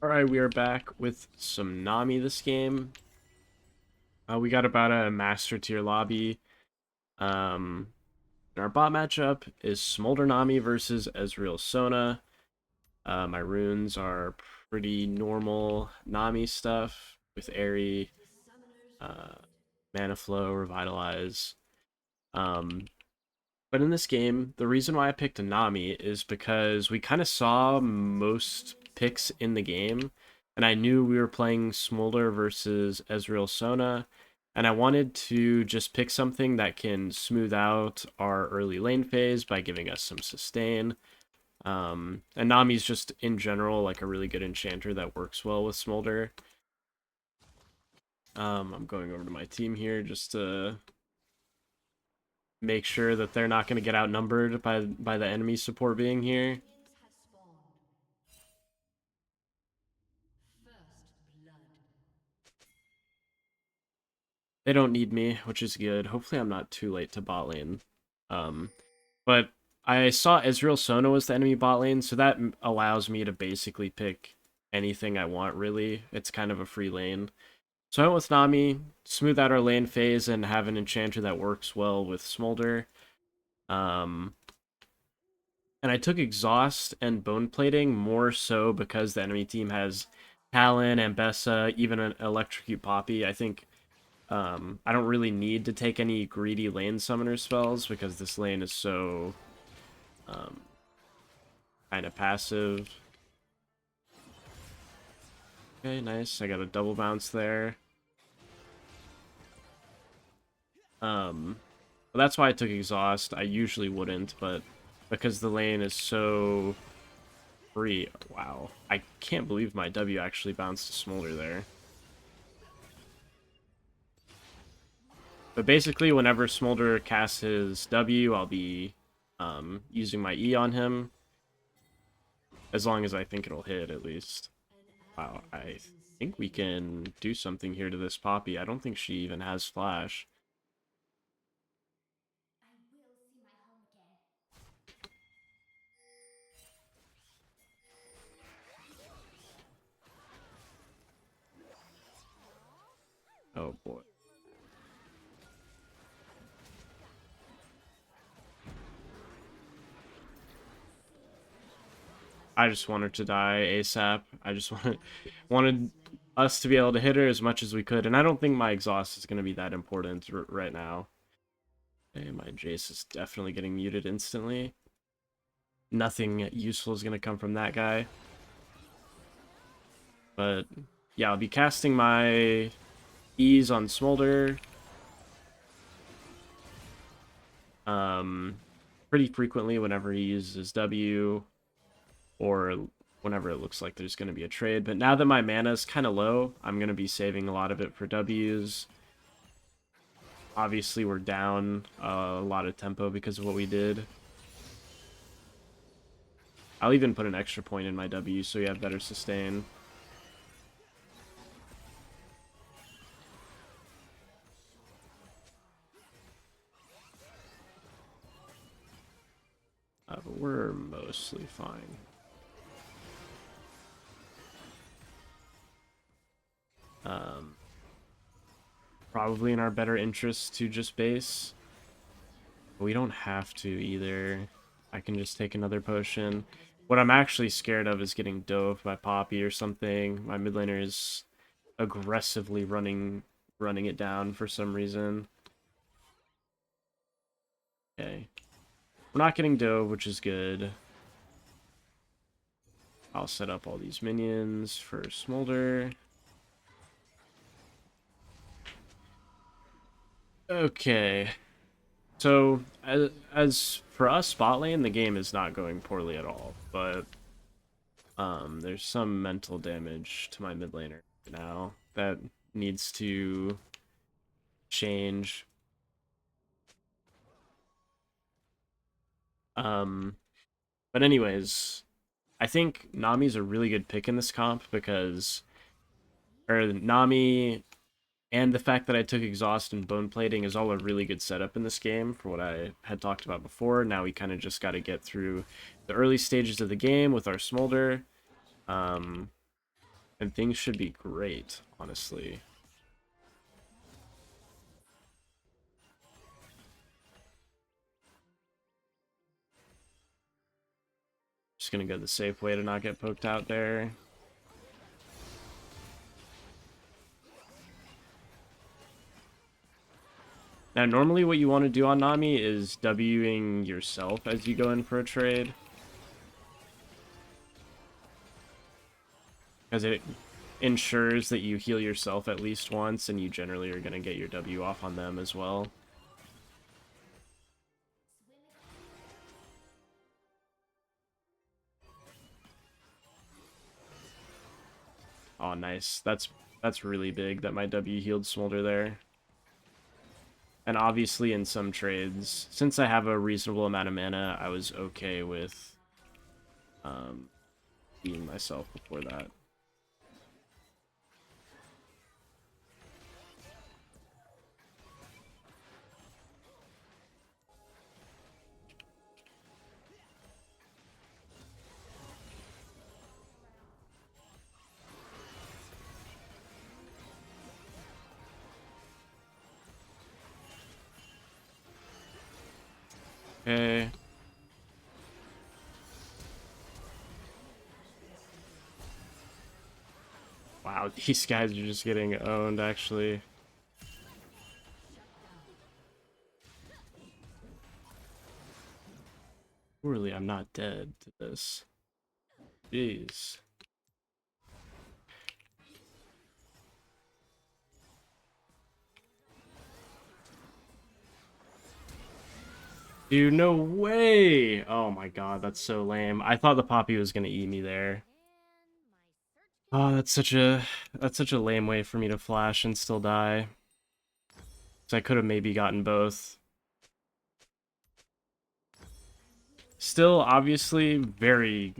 Alright, we are back with some Nami this game. We got about a master tier lobby. Um, and our bot matchup is Smolder Nami versus Ezreal Sona. My runes are pretty normal Nami stuff with Airy, uh, Mana Flow, Revitalize. Um, but in this game, the reason why I picked a Nami is because we kind of saw most picks in the game, and I knew we were playing Smolder versus Ezreal Sona, and I wanted to just pick something that can smooth out our early lane phase by giving us some sustain. And Nami's just in general like a really good enchanter that works well with Smolder. I'm going over to my team here just to make sure that they're not going to get outnumbered by the enemy support being here. They don't need me, which is good. Hopefully I'm not too late to bot lane. Um, but I saw Ezreal Sona was the enemy bot lane, so that allows me to basically pick anything I want, really. It's kind of a free lane. So I went with Nami, smooth out our lane phase, and have an enchanter that works well with Smolder. Um, and I took Exhaust and Bone Plating more so because the enemy team has Talon, Ambessa, even an Electrocute Poppy. I think I don't really need to take any greedy lane summoner spells because this lane is so um, kind of passive. Okay, nice. I got a double bounce there. But that's why I took Exhaust. I usually wouldn't, but because the lane is so free. Wow. I can't believe my W actually bounced to Smolder there. But basically, whenever Smolder casts his W, I'll be using my E on him. As long as I think it'll hit, at least. Wow, I think we can do something here to this Poppy. I don't think she even has Flash. Oh, boy. I just want her to die ASAP. I just wanted us to be able to hit her as much as we could, and I don't think my exhaust is going to be that important right now. Okay, my Jace is definitely getting muted instantly. Nothing useful is going to come from that guy. But yeah, I'll be casting my E's on Smolder pretty frequently whenever he uses W, or whenever it looks like there's going to be a trade. But now that my mana is kind of low, I'm going to be saving a lot of it for Ws. Obviously, we're down a lot of tempo because of what we did. I'll even put an extra point in my W so we have better sustain. But we're mostly fine. Probably in our better interest to just base. But we don't have to either. I can just take another potion. What I'm actually scared of is getting dove by Poppy or something. My mid laner is aggressively running it down for some reason. Okay. We're not getting dove, which is good. I'll set up all these minions for Smolder. Okay. So, as for us bot lane, the game is not going poorly at all, but there's some mental damage to my mid laner now that needs to change. Um, but anyways, I think Nami's a really good pick in this comp because, or Nami and the fact that I took Exhaust and Bone Plating is all a really good setup in this game for what I had talked about before. Now we kind of just got to get through the early stages of the game with our Smolder. And things should be great, honestly. Just gonna go the safe way to not get poked out there. Now, normally what you want to do on Nami is Wing yourself as you go in for a trade. Because it ensures that you heal yourself at least once, and you generally are going to get your W off on them as well. Oh, nice. That's really big that my W healed Smolder there. And obviously in some trades, since I have a reasonable amount of mana, I was okay with being myself before that. Okay. Wow, these guys are just getting owned, actually. Surely I'm not dead to this. Jeez. Dude, no way! Oh my god, that's so lame. I thought the Poppy was gonna eat me there. Oh, that's such a lame way for me to flash and still die. So I could have maybe gotten both. Still, obviously, very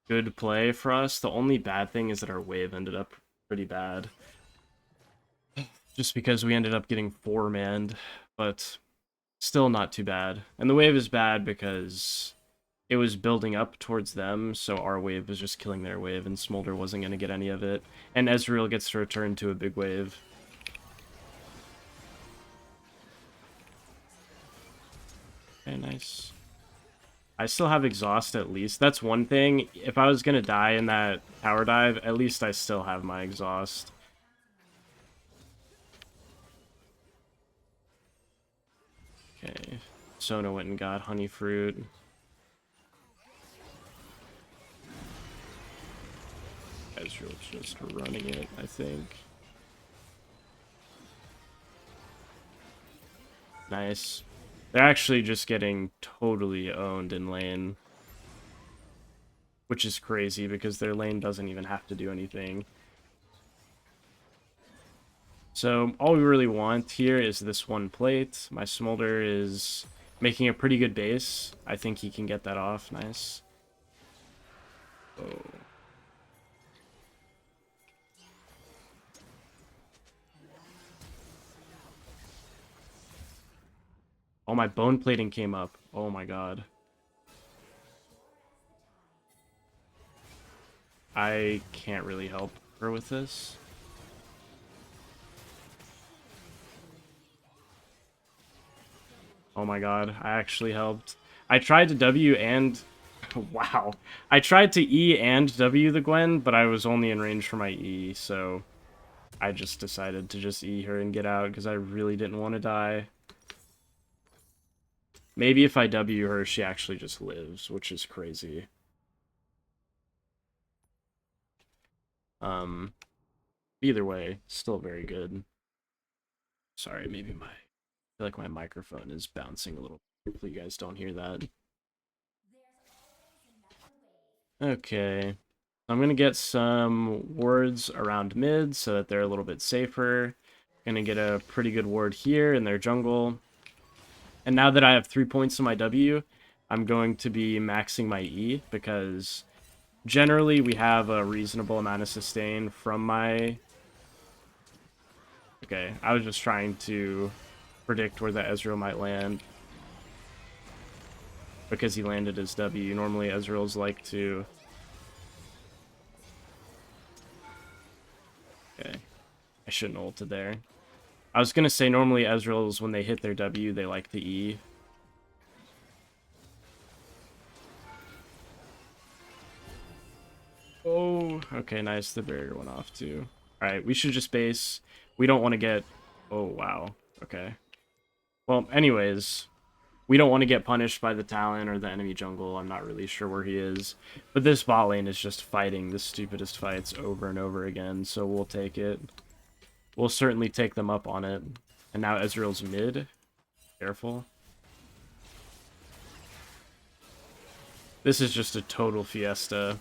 good play for us. The only bad thing is that our wave ended up pretty bad. Just because we ended up getting 4-manned, but still not too bad. And the wave is bad because it was building up towards them, so our wave was just killing their wave, and Smolder wasn't going to get any of it. And Ezreal gets to return to a big wave. Okay, nice. I still have exhaust at least. That's one thing. If I was going to die in that power dive, at least I still have my exhaust. Okay. Sona went and got honey fruit. Ezreal's just running it, I think. Nice. They're actually just getting totally owned in lane. Which is crazy because their lane doesn't even have to do anything. So all we really want here is this one plate. My Smolder is making a pretty good base. I think he can get that off. Nice. Oh. Oh, my bone plating came up. Oh my god. I can't really help her with this. Oh my god, I actually helped. I tried to W and... Wow. I tried to E and W the Gwen, but I was only in range for my E, so... I just decided to just E her and get out, because I really didn't want to die. Maybe if I W her, she actually just lives, which is crazy. Either way, still very good. Sorry, maybe I feel like my microphone is bouncing a little. Hopefully you guys don't hear that. Okay. I'm going to get some wards around mid so that they're a little bit safer. Going to get a pretty good ward here in their jungle. And now that I have 3 points in my W, I'm going to be maxing my E because generally we have a reasonable amount of sustain from my... Okay, I was just trying to predict where the Ezreal might land. Because he landed his W. Normally Ezreal's like to... Okay. I shouldn't have ulted there. I was gonna say normally Ezreal's, when they hit their W, they like the E. Oh, okay, nice. The barrier went off too. Alright, we should just base. We don't want to get... Oh, wow. Okay. Well, anyways, we don't want to get punished by the Talon or the enemy jungle. I'm not really sure where he is. But this bot lane is just fighting the stupidest fights over and over again, so we'll take it. We'll certainly take them up on it. And now Ezreal's mid. Careful. This is just a total fiesta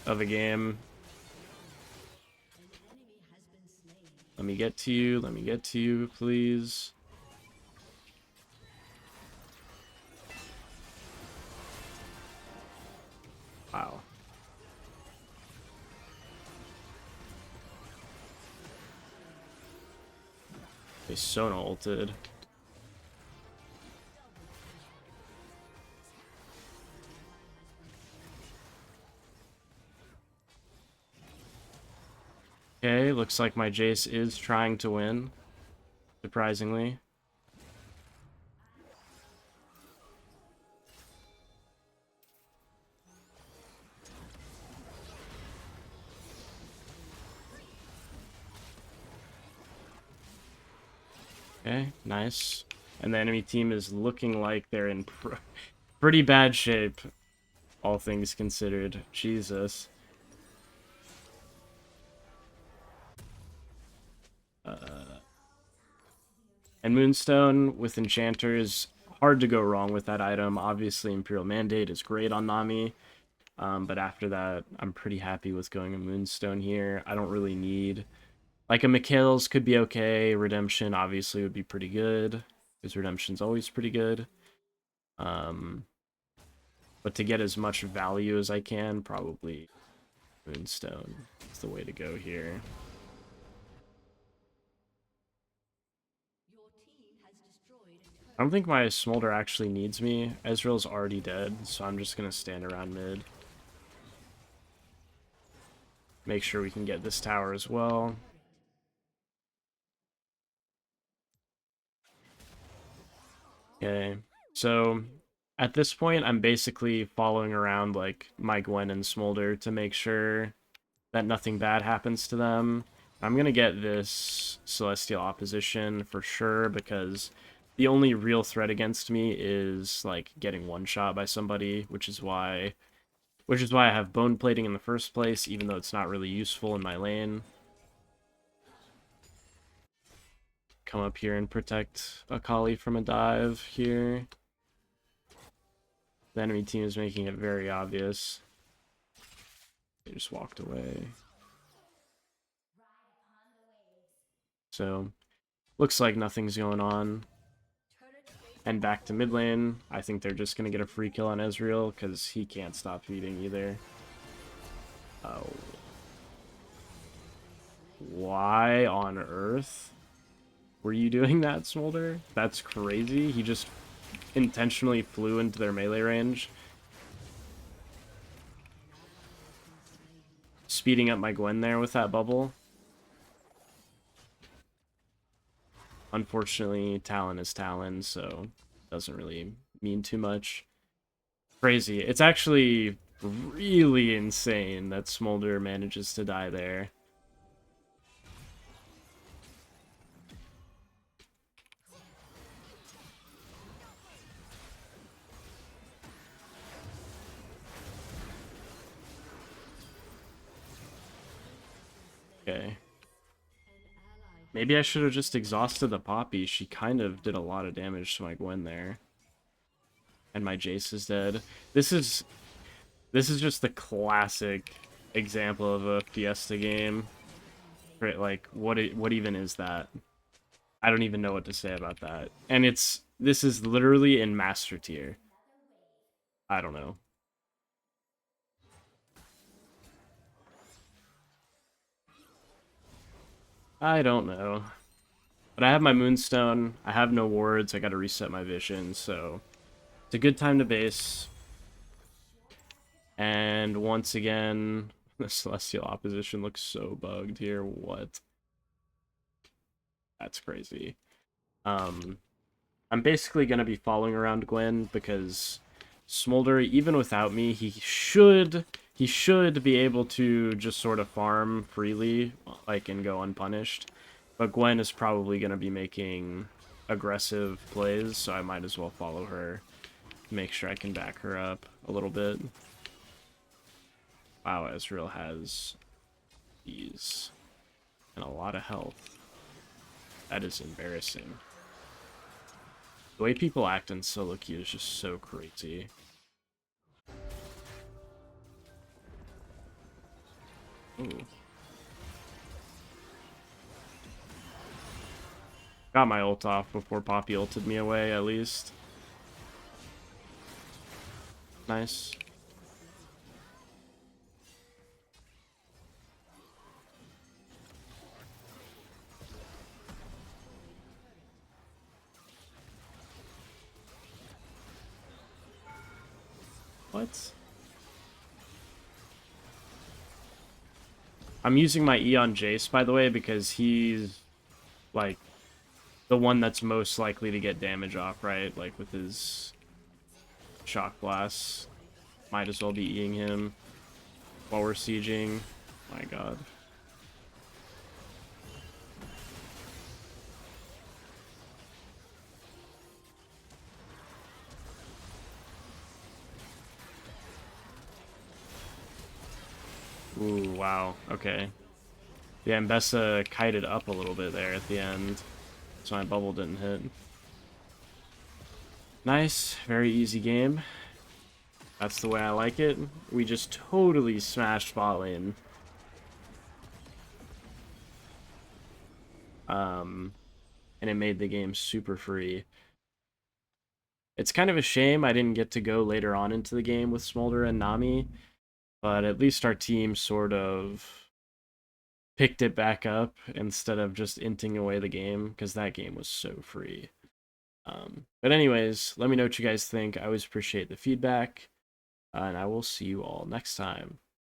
of a game. Let me get to you. Let me get to you, please. Wow. They Sona ulted. Okay, looks like my Jace is trying to win, surprisingly. Okay, nice. And the enemy team is looking like they're in pretty bad shape, all things considered. Jesus. And Moonstone with Enchanter is hard to go wrong with that item. Obviously, Imperial Mandate is great on Nami. But after that, I'm pretty happy with going a Moonstone here. I don't really need... Like, a Mikhail's could be okay. Redemption, obviously, would be pretty good. Because Redemption's always pretty good. But to get as much value as I can, probably Moonstone is the way to go here. I don't think my Smolder actually needs me. Ezreal's already dead, so I'm just going to stand around mid. Make sure we can get this tower as well. Okay, so at this point, I'm basically following around like my Gwen and Smolder to make sure that nothing bad happens to them. I'm going to get this Celestial Opposition for sure, because the only real threat against me is like getting one shot by somebody, which is why I have Bone Plating in the first place, even though it's not really useful in my lane. Come up here and protect Akali from a dive here. The enemy team is making it very obvious. They just walked away. So, looks like nothing's going on. And back to mid lane. I think they're just going to get a free kill on Ezreal, because he can't stop feeding either. Oh. Why on earth were you doing that, Smolder? That's crazy. He just intentionally flew into their melee range. Speeding up my Gwen there with that bubble. Unfortunately, Talon is Talon, so it doesn't really mean too much. Crazy. It's actually really insane that Smolder manages to die there. Okay. Maybe I should have just exhausted the Poppy. She kind of did a lot of damage to my Gwen there. And my Jace is dead. This is just the classic example of a Fiesta game. Right, like, what even is that? I don't even know what to say about that. And this is literally in Master Tier. I don't know. I don't know. But I have my Moonstone. I have no wards. I gotta reset my vision, so it's a good time to base. And once again, The Celestial opposition looks so bugged here. What? That's crazy. I'm basically going to be following around Gwen because Smolder, even without me, he should be able to just sort of farm freely, like, and go unpunished. But Gwen is probably going to be making aggressive plays, so I might as well follow her. Make sure I can back her up a little bit. Wow, Ezreal has these and a lot of health. That is embarrassing. The way people act in solo queue is just so crazy. Ooh. Got my ult off before Poppy ulted me away, at least. Nice. What? I'm using my E on Jace, by the way, because he's, like, the one that's most likely to get damage off, right? Like, with his Shock Blast. Might as well be Eing him while we're sieging. My god. Ooh, wow. Okay. Yeah, Mbessa kited up a little bit there at the end, so my bubble didn't hit. Nice. Very easy game. That's the way I like it. We just totally smashed bot lane. And it made the game super free. It's kind of a shame I didn't get to go later on into the game with Smolder and Nami, but at least our team sort of picked it back up instead of just inting away the game, because that game was so free. But anyways, let me know what you guys think. I always appreciate the feedback, and I will see you all next time.